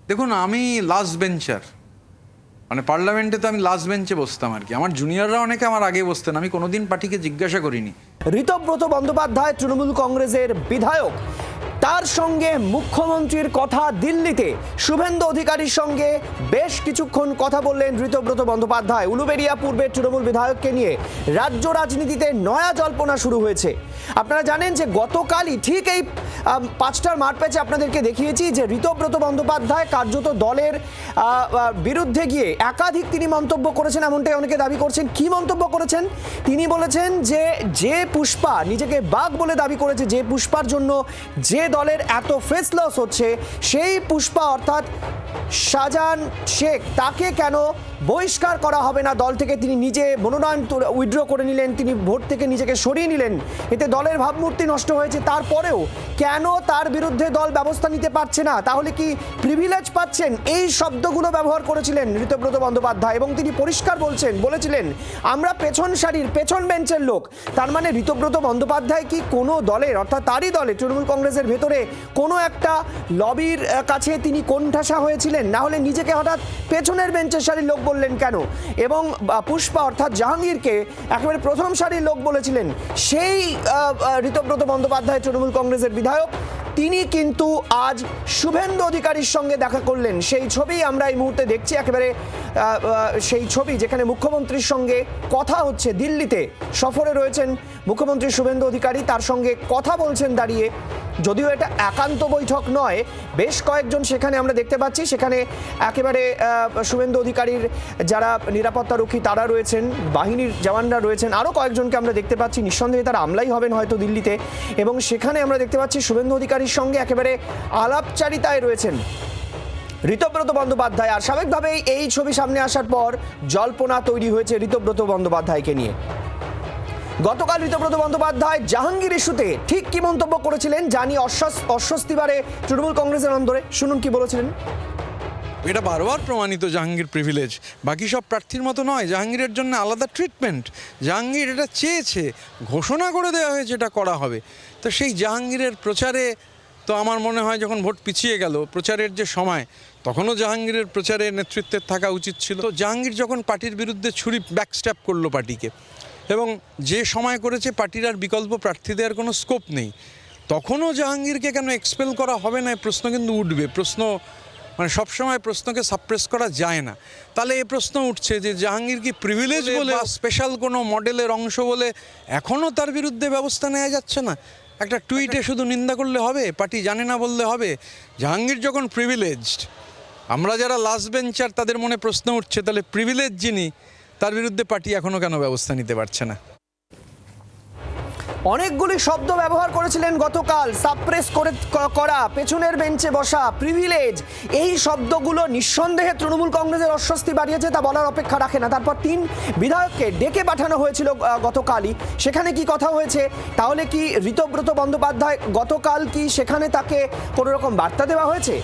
দেখুন, আমি last bencher, মানে পার্লামেন্টে তো আমি লাস্ট বেঞ্চে বসতাম আর কি। আমার জুনিয়ররা অনেকে আমার আগে বসতেন, আমি কোনোদিন পার্টিকে জিজ্ঞাসা করিনি। ঋতব্রত বন্দ্যোপাধ্যায় তৃণমূল কংগ্রেসের বিধায়ক, তার সঙ্গে মুখ্যমন্ত্রীর কথা দিল্লিতে শুভেন্দু অধিকারীর সঙ্গে বেশ কিছুক্ষণ কথা বললেন ঋতব্রত বন্দ্যোপাধ্যায়। উলুবেড়িয়া পূর্বের তৃণমূল বিধায়ককে নিয়ে রাজ্য রাজনীতিতে নয়া জল্পনা শুরু হয়েছে। আপনারা জানেন যে গতকালই ঠিক এই 5টার মারপ্যাচে আপনাদেরকে দেখিয়েছি যে ঋতব্রত বন্দ্যোপাধ্যায় কার্যত দলের বিরুদ্ধে গিয়ে একাধিক তিনি মন্তব্য করেছেন, এমনটাই অনেকে দাবি করছেন। কি মন্তব্য করেছেন? তিনি বলেছেন যে পুষ্পা নিজেকে বাঘ বলে দাবি করেছে, যে পুষ্পার জন্য যে দলের এত ফেস লস হচ্ছে, সেই পুষ্পা অর্থাৎ শাহজাহান শেখ, তাকে কেন বহিষ্কার করা হবে না দল থেকে? তিনি নিজে মনোনয়ন উইথড্র করে নিলেন, তিনি ভোট থেকে নিজেকে সরিয়ে নিলেন, এতে দলের ভাবমূর্তি নষ্ট হয়েছে। তারপরেও কেন তার বিরুদ্ধে দল ব্যবস্থা নিতে পারছে না? তাহলে কি প্রিভিলেজ পাচ্ছেন? এই শব্দগুলো ব্যবহার করেছিলেন ঋতব্রত বন্দ্যোপাধ্যায় এবং তিনি পরিষ্কার বলেছিলেন আমরা পেছন সারির পেছন বেঞ্চের লোক। তার মানে ঋতব্রত বন্দ্যোপাধ্যায় কি কোনো দলের, অর্থাৎ তারই দলে তৃণমূল কংগ্রেসের ভেতরে কোনো একটা লবির কাছে তিনি কোণঠাসা হয়েছিলেন? না হলে নিজেকে হঠাৎ পেছনের বেঞ্চের সারির লোক বললেন কেন? এবং পুষ্পা অর্থাৎ জাহাঙ্গীরকে একেবারে প্রথম সারির লোক বলেছিলেন। সেই ঋতব্রত বন্দ্যোপাধ্যায় তৃণমূল কংগ্রেসের বিধায়ক, তিনি কিন্তু আজ শুভেন্দু অধিকারীর সঙ্গে দেখা করলেন। সেই ছবি আমরা এই মুহূর্তে দেখছি, একেবারে সেই ছবি যেখানে মুখ্যমন্ত্রীর সঙ্গে কথা হচ্ছে। দিল্লিতে সফরে রয়েছেন মুখ্যমন্ত্রী শুভেন্দু অধিকারী, তার সঙ্গে কথা বলছেন দাঁড়িয়ে। যদিও এটা একান্ত বৈঠক নয়, বেশ কয়েকজন সেখানে আমরা দেখতে পাচ্ছি। সেখানে একেবারে শুভেন্দু অধিকারীর যারা নিরাপত্তারক্ষী তারা রয়েছেন, বাহিনীর জওয়ানরা রয়েছেন, আরও কয়েকজনকে আমরা দেখতে পাচ্ছি। নিঃসন্দেহে তারা আমলাই হবেন হয়তো দিল্লিতে। এবং সেখানে আমরা দেখতে পাচ্ছি শুভেন্দু অধিকারীর সঙ্গে একেবারে আলাপচারিতায় রয়েছেন ঋতব্রত বন্দ্যোপাধ্যায়। আর স্বাভাবিকভাবেই এই ছবি সামনে আসার পর জল্পনা তৈরি হয়েছে ঋতব্রত বন্দ্যোপাধ্যায়কে নিয়ে। গতকাল ঋতব্রত বন্দ্যোপাধ্যায় জাহাঙ্গীর ইস্যুতে ঠিক কি মন্তব্য করেছিলেন জানি অস্বস্তি বাড়ে তৃণমূল কংগ্রেসের অন্দরে। শুনুন কি বলেছিলেন। এটা বারবার প্রমাণিত, জাহাঙ্গীর প্রিভিলেজ, বাকি সব প্রার্থীর মতো নয়। জাহাঙ্গীরের জন্য আলাদা ট্রিটমেন্ট। জাহাঙ্গীর এটা চেয়েছে, ঘোষণা করে দেওয়া হয়েছে এটা করা হবে। তো সেই জাহাঙ্গীরের প্রচারে তো আমার মনে হয় যখন ভোট পিছিয়ে গেল, প্রচারের যে সময়, তখনও জাহাঙ্গীরের প্রচারে নেতৃত্বের থাকা উচিত ছিল। তো জাহাঙ্গীর যখন পার্টির বিরুদ্ধে ছুরি ব্যাকস্ট্যাপ করলো পার্টিকে, এবং যে সময় করেছে পার্টির আর বিকল্প প্রার্থী দেওয়ার কোনো স্কোপ নেই, তখনও জাহাঙ্গীরকে কেন এক্সপেল করা হবে না, প্রশ্ন কিন্তু উঠবে। প্রশ্ন মানে সবসময় প্রশ্নকে সাপ্রেস করা যায় না। তাহলে এই প্রশ্ন উঠছে যে জাহাঙ্গীর কি প্রিভিলেজ বলে বা স্পেশাল কোনো মডেলের অংশ বলে এখনও তার বিরুদ্ধে ব্যবস্থা নেওয়া যাচ্ছে না? একটা টুইটে শুধু নিন্দা করলে হবে? পার্টি জানে না বললে হবে? জাহাঙ্গীর যখন প্রিভিলেজড, আমরা যারা লাস্ট বেঞ্চার তাদের মনে প্রশ্ন উঠছে তাহলে প্রিভিলেজ যিনি, তার বিরুদ্ধে পার্টি এখনও কেন ব্যবস্থা নিতে পারছে না? অনেকগুলি শব্দ ব্যবহার করেছিলেন গতকাল, সাপ্রেস করা, পেছনের বেঞ্চে বসা, প্রিভিলেজ। এই শব্দগুলো নিঃসন্দেহে তৃণমূল কংগ্রেসের অস্বস্তি বাড়িয়েছে, তা বলার অপেক্ষা রাখে না। তারপর 3 বিধায়ককে ডেকে পাঠানো হয়েছিল গতকালই। সেখানে কি কথা হয়েছে? তাহলে কি ঋতব্রত বন্দ্যোপাধ্যায় গতকাল কি সেখানে তাকে কোনো রকম বার্তা দেওয়া হয়েছে?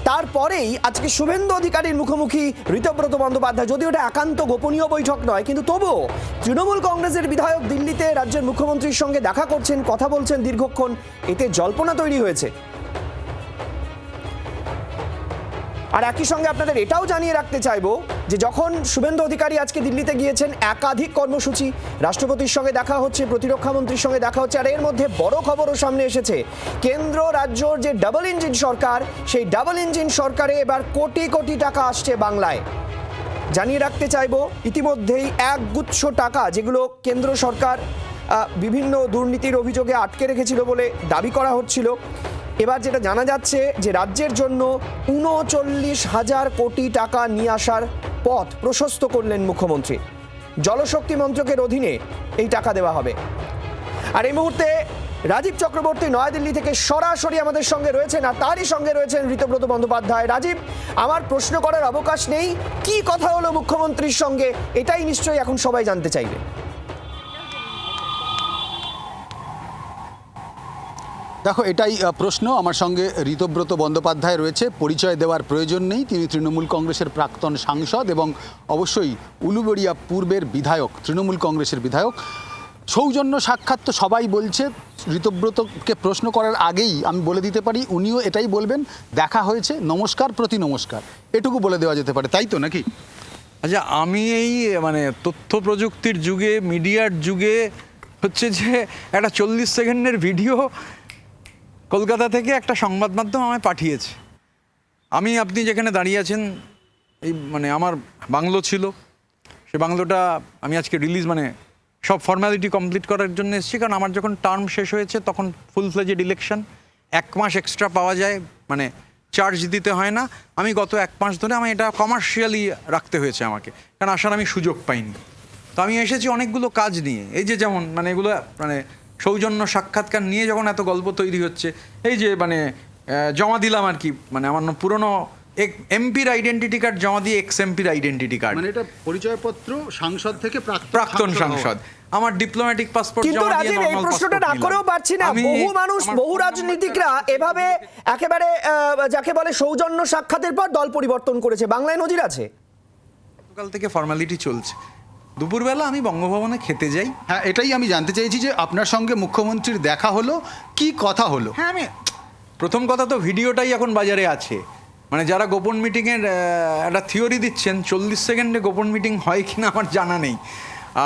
তারপরেই আজকে শুভেন্দু অধিকারীর মুখোমুখি ঋতব্রত বন্দ্যোপাধ্যায়। যদিও এটা একান্ত গোপনীয় বৈঠক নয়, কিন্তু তবুও তৃণমূল কংগ্রেসের বিধায়ক দিল্লিতে রাজ্যের মুখ্যমন্ত্রীর সঙ্গে দেখা করছেন, কথা বলছেন দীর্ঘক্ষণ, এতে জল্পনা তৈরি হয়েছে। আর একই সঙ্গে আপনাদের এটাও জানিয়ে রাখতে চাইবো যে যখন শুভেন্দু অধিকারী আজকে দিল্লিতে গিয়েছেন, একাধিক কর্মসূচি, রাষ্ট্রপতির সঙ্গে দেখা হচ্ছে, প্রতিরক্ষা মন্ত্রীর সঙ্গে দেখা হচ্ছে। আর এর মধ্যে বড় খবরও সামনে এসেছে, কেন্দ্র রাজ্যর যে ডাবল ইঞ্জিন সরকার, সেই ডাবল ইঞ্জিন সরকারে এবার কোটি কোটি টাকা আসছে বাংলায়। জানিয়ে রাখতে চাইবো ইতিমধ্যেই একগুচ্ছ টাকা, যেগুলো কেন্দ্র সরকার বিভিন্ন দুর্নীতির অভিযোগে আটকে রেখেছিল বলে দাবি করা হচ্ছিল, এবার যেটা জানা যাচ্ছে যে রাজ্যের জন্য ৩৯,০০০ কোটি টাকা নিয়ে আসার পথ প্রশস্ত করলেন মুখ্যমন্ত্রী। জলশক্তি মন্ত্রকের অধীনে এই টাকা দেওয়া হবে। আর এই মুহূর্তে রাজীব চক্রবর্তী নয়াদিল্লি থেকে সরাসরি আমাদের সঙ্গে রয়েছেন, আর তারই সঙ্গে রয়েছেন ঋতব্রত বন্দ্যোপাধ্যায়। রাজীব, আমার প্রশ্ন করার অবকাশ নেই, কি কথা হলো মুখ্যমন্ত্রীর সঙ্গে, এটাই নিশ্চয়ই এখন সবাই জানতে চাইবে। দেখো, এটাই প্রশ্ন। আমার সঙ্গে ঋতব্রত বন্দ্যোপাধ্যায় রয়েছে, পরিচয় দেওয়ার প্রয়োজন নেই। তিনি তৃণমূল কংগ্রেসের প্রাক্তন সাংসদ এবং অবশ্যই উলুবেড়িয়া পূর্বের বিধায়ক, তৃণমূল কংগ্রেসের বিধায়ক। সৌজন্য সাক্ষাৎ তো সবাই বলছে, ঋতব্রতকে প্রশ্ন করার আগেই আমি বলে দিতে পারি উনিও এটাই বলবেন, দেখা হয়েছে, নমস্কার প্রতি নমস্কার, এটুকু বলে দেওয়া যেতে পারে, তাই তো নাকি? আচ্ছা, আমি এই মানে তথ্য প্রযুক্তির যুগে, মিডিয়ার যুগে হচ্ছে যে একটা 40 সেকেন্ডের ভিডিও কলকাতা থেকে একটা সংবাদ মাধ্যম আমায় পাঠিয়েছে। আপনি যেখানে দাঁড়িয়ে আছেন, এই মানে আমার বাংলো ছিল, সে বাংলোটা আমি আজকে মানে সব ফর্মালিটি কমপ্লিট করার জন্য এসেছি, কারণ আমার যখন টার্ম শেষ হয়েছে তখন ফুল ফ্লেজেড ইলেকশন, 1 মাস এক্সট্রা পাওয়া যায়, মানে চার্জ দিতে হয় না। আমি গত 1 মাস ধরে আমি এটা কমার্শিয়ালি রাখতে হয়েছে আমাকে, কারণ আসার আমি সুযোগ পাইনি। তো আমি এসেছি অনেকগুলো কাজ নিয়ে, এই যে যেমন মানে এগুলো মানে সৌজন্য সাক্ষাৎকার নিয়ে যখন এত গল্প তৈরি হচ্ছে, এই যে মানে জমা দিলাম আর কি, মানে আমার পুরনো এমপির আইডেন্টিটি কার্ড জমা দিয়ে এক্স এমপির আইডেন্টিটি কার্ড, মানে এটা পরিচয়পত্র সাংসদ থেকে প্রাক্তন সাংসদ, আমার ডিপ্লোম্যাটিক পাসপোর্ট কিন্তু জমা দিয়ে রাজীব, এই নরমাল প্রশ্নটা না করেও পারছি না, বহু মানুষ, বহু রাজনীতিকরা এভাবে একেবারে যাকে বলে সৌজন্য সাক্ষাতের পর দল পরিবর্তন করেছে, বাংলায় নজির আছে। গতকাল থেকে ফর্মালিটি চলছে, দুপুরবেলা আমি বঙ্গভবনে খেতে যাই। হ্যাঁ, এটাই আমি জানতে চাইছি যে আপনার সঙ্গে মুখ্যমন্ত্রীর দেখা হলো, কি কথা হলো? হ্যাঁ, আমি প্রথম কথা তো ভিডিওটাই এখন বাজারে আছে, মানে যারা গোপন মিটিংয়ের একটা থিওরি দিচ্ছেন 40 সেকেন্ডে গোপন মিটিং হয় কিনা আমার জানা নেই।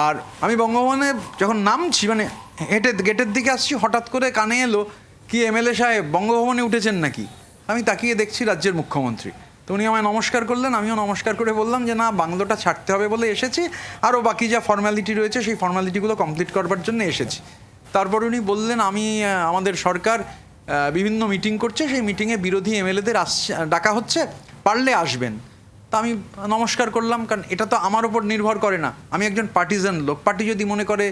আর আমি বঙ্গভবনে যখন নামছি, মানে হেঁটে গেটের দিকে আসছি, হঠাৎ করে কানে এলো কি এমএলএ সাহেব বঙ্গভবনে উঠেছেন নাকি। আমি তাকিয়ে দেখছি রাজ্যের মুখ্যমন্ত্রী, তো উনি আমায় নমস্কার করলেন, আমিও নমস্কার করে বললাম যে না, বাংলোটা ছাড়তে হবে বলে এসেছি, আরও বাকি যা ফর্মালিটি রয়েছে সেই ফর্মালিটিগুলো কমপ্লিট করবার জন্য এসেছি। তারপর উনি বললেন আমাদের সরকার বিভিন্ন মিটিং করছে, সেই মিটিংয়ে বিরোধী এমএলএদের ডাকা হচ্ছে, পারলে আসবেন। তা আমি নমস্কার করলাম, কারণ এটা তো আমার উপর নির্ভর করে না, আমি একজন পার্টিজান লোক, পার্টি যদি মনে করে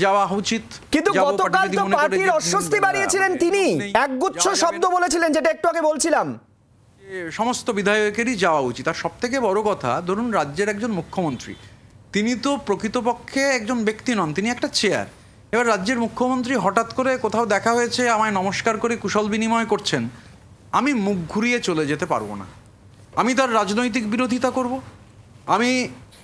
যাওয়া উচিত। কিন্তু গতকাল তো পার্টির অস্বস্তি বাড়িয়েছিলেন তিনি, একগুচ্ছ শব্দ বলেছিলেন, যেটা একটু আগে বলছিলাম, সমস্ত বিধায়কেরই যাওয়া উচিত। আর সব থেকে বড় কথা, ধরুন রাজ্যের একজন মুখ্যমন্ত্রী, তিনি তো প্রকৃতপক্ষে একজন ব্যক্তি নন, তিনি একটা চেয়ার। এবার রাজ্যের মুখ্যমন্ত্রী হঠাৎ করে কোথাও দেখা হয়েছে, আমায় নমস্কার করে কুশল বিনিময় করছেন, আমি মুখ ঘুরিয়ে চলে যেতে পারবো না, আমি তার রাজনৈতিক বিরোধিতা করব। আমি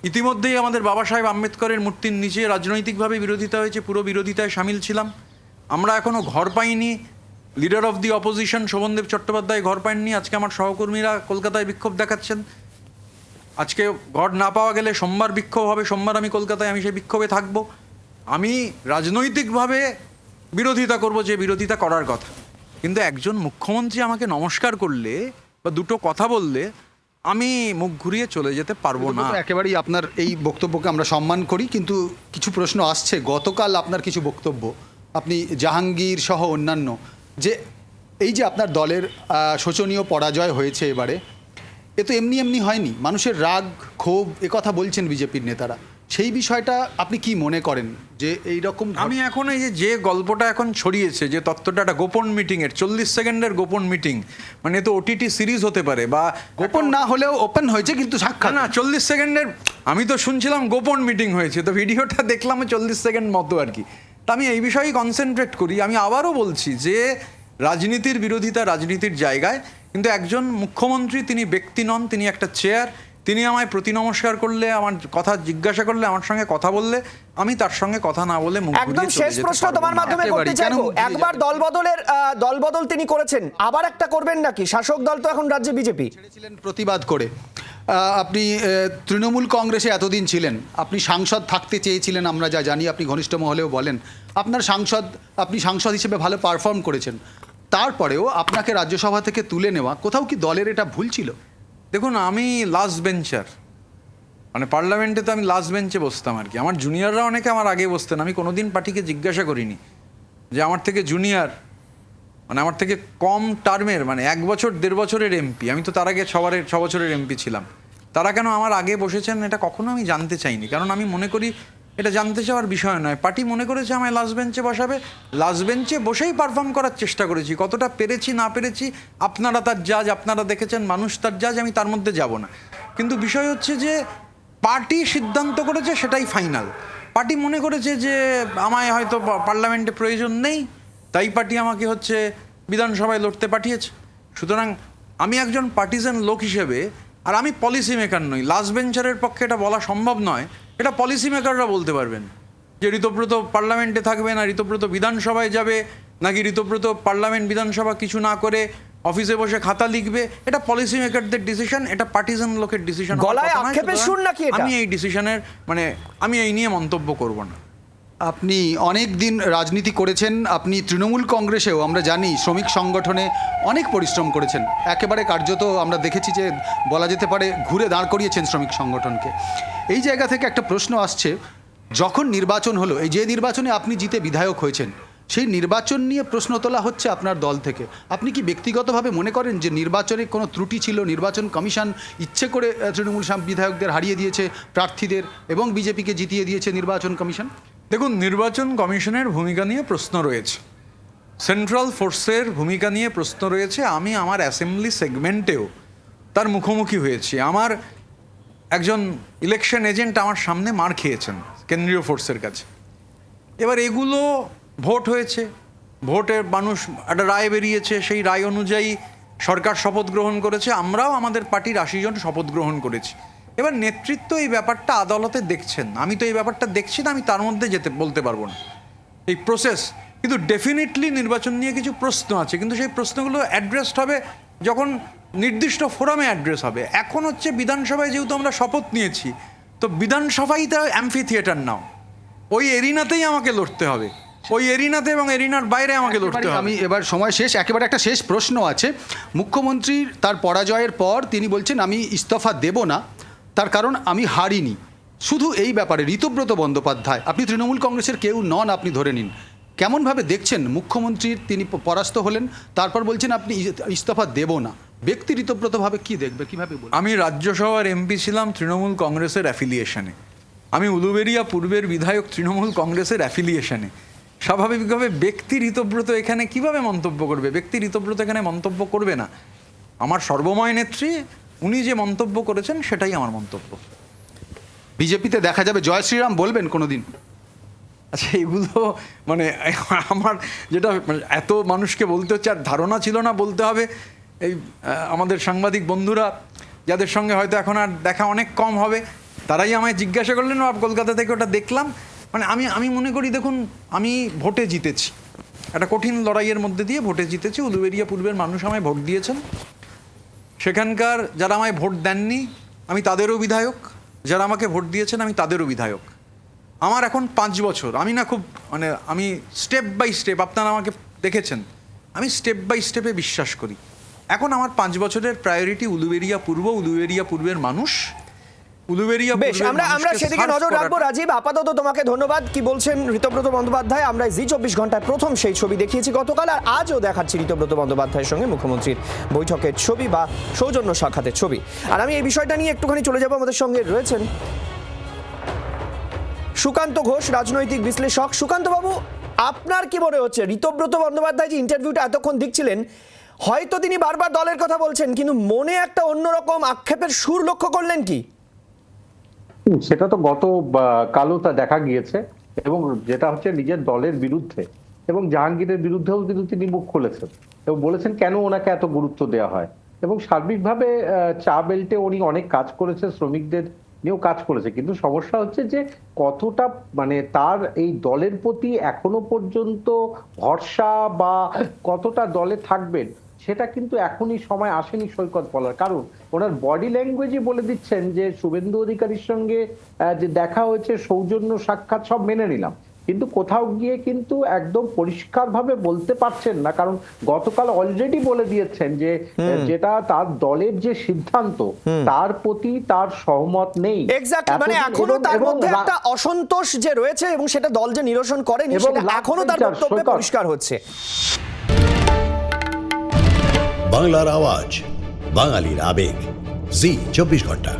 ইতিমধ্যেই আমাদের বাবা সাহেব আম্বেদকরের মূর্তির নিচে রাজনৈতিকভাবে বিরোধিতা হয়েছে, পুরো বিরোধিতায় সামিল ছিলাম। আমরা এখনও ঘর পাইনি, leader of the opposition Sobhandeb Chattopadhyay ঘর পাননি, আজকে আমার সহকর্মীরা কলকাতায় বিক্ষোভ দেখাচ্ছেন। আজকে ঘর না পাওয়া গেলে সোমবার বিক্ষোভ হবে, সোমবার আমি কলকাতায়, আমি সেই বিক্ষোভে থাকব। আমি রাজনৈতিকভাবে বিরোধিতা করব, যে বিরোধিতা করার কথা, কিন্তু একজন মুখ্যমন্ত্রী আমাকে নমস্কার করলে বা দুটো কথা বললে আমি মুখ ঘুরিয়ে চলে যেতে পারবো না। একেবারেই আপনার এই বক্তব্যকে আমরা সম্মান করি, কিন্তু কিছু প্রশ্ন আসছে। গতকাল আপনার কিছু বক্তব্য, আপনি জাহাঙ্গীর সহ অন্যান্য, যে এই যে আপনার দলের শোচনীয় পরাজয় হয়েছে এবারে, এ তো এমনি এমনি হয়নি, মানুষের রাগ ক্ষোভ কথা বলছেন বিজেপির নেতারা, সেই বিষয়টা আপনি কি মনে করেন যে এই রকম? আমি এখন এই যে গল্পটা এখন ছড়িয়েছে, যে তত্ত্বটা একটা গোপন মিটিংয়ের 40 সেকেন্ডের গোপন মিটিং, মানে তো ওটিটি সিরিজ হতে পারে, বা গোপন না হলেও ওপেন হয়েছে কিন্তু সাক্ষাৎ না 40 সেকেন্ডের, আমি তো শুনছিলাম গোপন মিটিং হয়েছে, তো ভিডিওটা দেখলাম 40 সেকেন্ড মতো আর কি। তা আমি এই বিষয়েই কনসেন্ট্রেট করি। আমি আবারও বলছি যে রাজনীতির বিরোধিতা রাজনীতির জায়গায়, কিন্তু একজন মুখ্যমন্ত্রী তিনি ব্যক্তি নন, তিনি একটা চেয়ার। তিনি আমায় প্রতি নমস্কার করলে, আমার কথা জিজ্ঞাসা করলে, আমার সঙ্গে কথা বললে, আমি তার সঙ্গে কথা না বলে মুখ ঘুরিয়ে চলে যেতে পারবো না। একদম শেষ প্রশ্ন তোমার মাধ্যমে করতে চাইবো, একবার দলবদল তিনি করেছেন, আবার একটা করবেন নাকি? শাসক দল তো এখন রাজ্যে বিজেপি, ছেড়েছিলেন প্রতিবাদ করে। আপনি তৃণমূল কংগ্রেসে এতদিন ছিলেন, আপনি সাংসদ থাকতে চেয়েছিলেন, আমরা যা জানি, আপনি ঘনিষ্ঠ মহলেও বলেন আপনি সাংসদ হিসেবে ভালো পারফর্ম করেছেন, তারপরেও আপনাকে রাজ্যসভা থেকে তুলে নেওয়া, কোথাও কি দলের এটা ভুল ছিল? দেখুন, আমি লাস্ট বেঞ্চার, মানে পার্লামেন্টে তো আমি লাস্ট বেঞ্চে বসতাম আর কি। আমার জুনিয়ররা অনেকে আমার আগে বসতেন, আমি কোনোদিন পার্টিকে জিজ্ঞাসা করিনি যে আমার থেকে জুনিয়র, মানে আমার থেকে কম টার্মের, মানে 1 বছর 1.5 বছরের এমপি, আমি তো তার আগে 6 বছরের এমপি ছিলাম, তারা কেন আমার আগে বসেছেন এটা কখনো আমি জানতে চাইনি। কারণ আমি মনে করি এটা জানতে চাওয়ার বিষয় নয়। পার্টি মনে করেছে আমায় লাস্ট বেঞ্চে বসাবে, লাস্ট বেঞ্চে বসেই পারফর্ম করার চেষ্টা করেছি। কতটা পেরেছি না পেরেছি আপনারা তার জাজ, আপনারা দেখেছেন, মানুষ তার জাজ, আমি তার মধ্যে যাব না। কিন্তু বিষয় হচ্ছে যে পার্টি সিদ্ধান্ত করেছে, সেটাই ফাইনাল। পার্টি মনে করেছে যে আমায় হয়তো পার্লামেন্টে প্রয়োজন নেই, তাই পার্টি আমাকে হচ্ছে বিধানসভায় লড়তে পাঠিয়েছে। সুতরাং আমি একজন পার্টিজান লোক হিসেবে, আর আমি পলিসি মেকার নই, লাস্ট বেঞ্চারের পক্ষে এটা বলা সম্ভব নয়, এটা পলিসি মেকাররা বলতে পারবেন যে ঋতব্রত পার্লামেন্টে থাকবে না ঋতব্রত বিধানসভায় যাবে, নাকি ঋতব্রত পার্লামেন্ট বিধানসভা কিছু না করে অফিসে বসে খাতা লিখবে। এটা পলিসি মেকারদের ডিসিশন, এটা পার্টিজান লোকের ডিসিশন। গলায় আক্ষেপের সুর নাকি এটা? আমি এই ডিসিশনের আমি এই নিয়ে মন্তব্য করব না। আপনি অনেক দিন রাজনীতি করেছেন, আপনি তৃণমূল কংগ্রেসেও আমরা জানি শ্রমিক সংগঠনে অনেক পরিশ্রম করেছেন, একেবারে কার্যত আমরা দেখেছি যে বলা যেতে পারে ঘুরে দাঁড় করিয়েছেন শ্রমিক সংগঠনকে। এই জায়গা থেকে একটা প্রশ্ন আসছে, যখন নির্বাচন হলো, এই যে নির্বাচনে আপনি জিতে বিধায়ক হয়েছেন, সেই নির্বাচন নিয়ে প্রশ্ন তোলা হচ্ছে আপনার দল থেকে। আপনি কি ব্যক্তিগতভাবে মনে করেন যে নির্বাচনে কোনো ত্রুটি ছিল, নির্বাচন কমিশন ইচ্ছে করে তৃণমূল বিধায়কদের হারিয়ে দিয়েছে, প্রার্থীদের, এবং বিজেপিকে জিতিয়ে দিয়েছে নির্বাচন কমিশন? দেখুন, নির্বাচন কমিশনের ভূমিকা নিয়ে প্রশ্ন রয়েছে, সেন্ট্রাল ফোর্সের ভূমিকা নিয়ে প্রশ্ন রয়েছে। আমি আমার অ্যাসেম্বলি সেগমেন্টেও তার মুখোমুখি হয়েছি। আমার একজন ইলেকশন এজেন্ট আমার সামনে মার খেয়েছেন কেন্দ্রীয় ফোর্সের কাছে। এবার এগুলো ভোট হয়েছে, ভোটের মানুষ একটা রায় বেরিয়েছে, সেই রায় অনুযায়ী সরকার শপথ গ্রহণ করেছে, আমরাও আমাদের পার্টির 80 জন শপথ গ্রহণ করেছি। এবার নেতৃত্ব এই ব্যাপারটা আদালতে দেখছেন, আমি তো এই ব্যাপারটা দেখছি না, আমি তার মধ্যে বলতে পারবো না এই প্রসেস। কিন্তু ডেফিনেটলি নির্বাচন নিয়ে কিছু প্রশ্ন আছে, কিন্তু সেই প্রশ্নগুলো অ্যাড্রেসড হবে যখন নির্দিষ্ট ফোরামে অ্যাড্রেস হবে। এখন হচ্ছে বিধানসভায় যেহেতু আমরা শপথ নিয়েছি, তো বিধানসভাই তার অ্যাম্ফি থিয়েটার নাও, ওই এরিনাতেই আমাকে লড়তে হবে, ওই এরিনাতে এবং এরিনার বাইরে আমাকে লড়তে হবে। আমি এবার সময় শেষ, একেবারে একটা শেষ প্রশ্ন আছে। মুখ্যমন্ত্রীর তার পরাজয়ের পর তিনি বলছেন আমি ইস্তফা দেব না, তার কারণ আমি হারিনি। শুধু এই ব্যাপারে ঋতব্রত বন্দ্যোপাধ্যায়, আপনি তৃণমূল কংগ্রেসের কেউ নন, আপনি ধরে নিন, কেমনভাবে দেখছেন মুখ্যমন্ত্রীর, তিনি পরাস্ত হলেন, তারপর বলছেন আপনি ইস্তফা দেব না, ব্যক্তি ঋতব্রতভাবে কি দেখবে, কীভাবে বলবেন? আমি রাজ্যসভার এমপি ছিলাম তৃণমূল কংগ্রেসের অ্যাফিলিয়েশনে, আমি উলুবেড়িয়া পূর্বের বিধায়ক তৃণমূল কংগ্রেসের অ্যাফিলিয়েশনে। স্বাভাবিকভাবে ব্যক্তি ঋতব্রত এখানে কিভাবে মন্তব্য করবে? ব্যক্তি ঋতব্রত এখানে মন্তব্য করবে না। আমার সর্বময় নেত্রী, উনি যে মন্তব্য করেছেন সেটাই আমার মন্তব্য। বিজেপিতে দেখা যাবে জয় শ্রীরাম বলবেন কোনোদিন? আচ্ছা, এগুলো আমার যেটা এত মানুষকে বলতে হচ্ছে, আর ধারণা ছিল না বলতে হবে। এই আমাদের সাংবাদিক বন্ধুরা যাদের সঙ্গে হয়তো এখন আর দেখা অনেক কম হবে, তারাই আমায় জিজ্ঞাসা করলেন, কলকাতা থেকে ওটা দেখলাম। আমি মনে করি, দেখুন, আমি ভোটে জিতেছি, একটা কঠিন লড়াইয়ের মধ্যে দিয়ে ভোটে জিতেছি। উলুবেড়িয়া পূর্বের মানুষ আমায় ভোট দিয়েছেন, সেখানকার যারা আমায় ভোট দেননি আমি তাদেরও বিধায়ক, যারা আমাকে ভোট দিয়েছেন আমি তাদেরও বিধায়ক। আমার এখন 5 বছর, আমি না খুব আমি স্টেপ বাই স্টেপ, আপনারা আমাকে দেখেছেন, আমি স্টেপ বাই স্টেপে বিশ্বাস করি। এখন আমার 5 বছরের প্রায়োরিটি উলুবেড়িয়া পূর্ব, উলুবেড়িয়া পূর্বের মানুষ, উলুবেড়িয়া। বেশ, আমরা সেদিকে নজর রাখবো। রাজীব, আপাতত তোমাকে ধন্যবাদ। কি বলছেন ঋতব্রত বন্দ্যোপাধ্যায়? আমরা জি 24 ঘন্টায় প্রথম সেই ছবি দেখিয়েছি গতকাল, আর আজও দেখাচ্ছি ঋতব্রত বন্দ্যোপাধ্যায়ের সঙ্গে মুখ্যমন্ত্রীর বৈঠকের ছবি বা সৌজন্য সাক্ষাতের ছবি। আর আমি এই বিষয়টা নিয়ে একটুখানি চলে যাবো, আমাদের সঙ্গে রয়েছেন সুকান্ত ঘোষ, রাজনৈতিক বিশ্লেষক। সুকান্ত বাবু, আপনার কি মনে হচ্ছে ঋতব্রত বন্দ্যোপাধ্যায় যে ইন্টারভিউটা এতক্ষণ দিচ্ছিলেন, হয়তো তিনি বারবার দলের কথা বলছেন, কিন্তু মনে একটা অন্যরকম আক্ষেপের সুর লক্ষ্য করলেন কি? সেটা তো কালও তা দেখা গিয়েছে, এবং যেটা হচ্ছে নিজের দলের বিরুদ্ধে এবং জাহাঙ্গীরের বিরুদ্ধেও কিন্তু তিনি মুখ খুলেছেন এবং বলেছেন কেন ওনাকে এত গুরুত্ব দেওয়া হয়। এবং সার্বিকভাবে চা বেল্টে উনি অনেক কাজ করেছে, শ্রমিকদের নিয়েও কাজ করেছে, কিন্তু সমস্যা হচ্ছে যে কতটা তার এই দলের প্রতি এখনো পর্যন্ত ভরসা বা কতটা দলে থাকবেন সেটা কিন্তু এখনই সময় আসেনি সৈকত বলার। কারণ ওনার বডি ল্যাঙ্গুয়েজই বলে দিচ্ছেন যে শুভেন্দু অধিকারীর সঙ্গে যে দেখা হয়েছে, সৌজন্য সাক্ষাৎ, সব মেনে নিলাম, কিন্তু কোথাও গিয়ে কিন্তু একদম পরিষ্কারভাবে বলতে পারছেন না। কারণ গতকাল অলরেডি বলে দিয়েছেন যে যেটা তার দলের যে সিদ্ধান্ত তার প্রতি তার সহমত নেই। এক্স্যাক্টলি, এখনো তার মধ্যে একটা অসন্তোষ যে রয়েছে এবং সেটা দল যে নিরসন করেনি, সেটা এখনো তার বক্তব্যে পরিষ্কার হচ্ছে। বাংলার আওয়াজ, বাঙালির আবেগ, জি 24 ঘন্টা।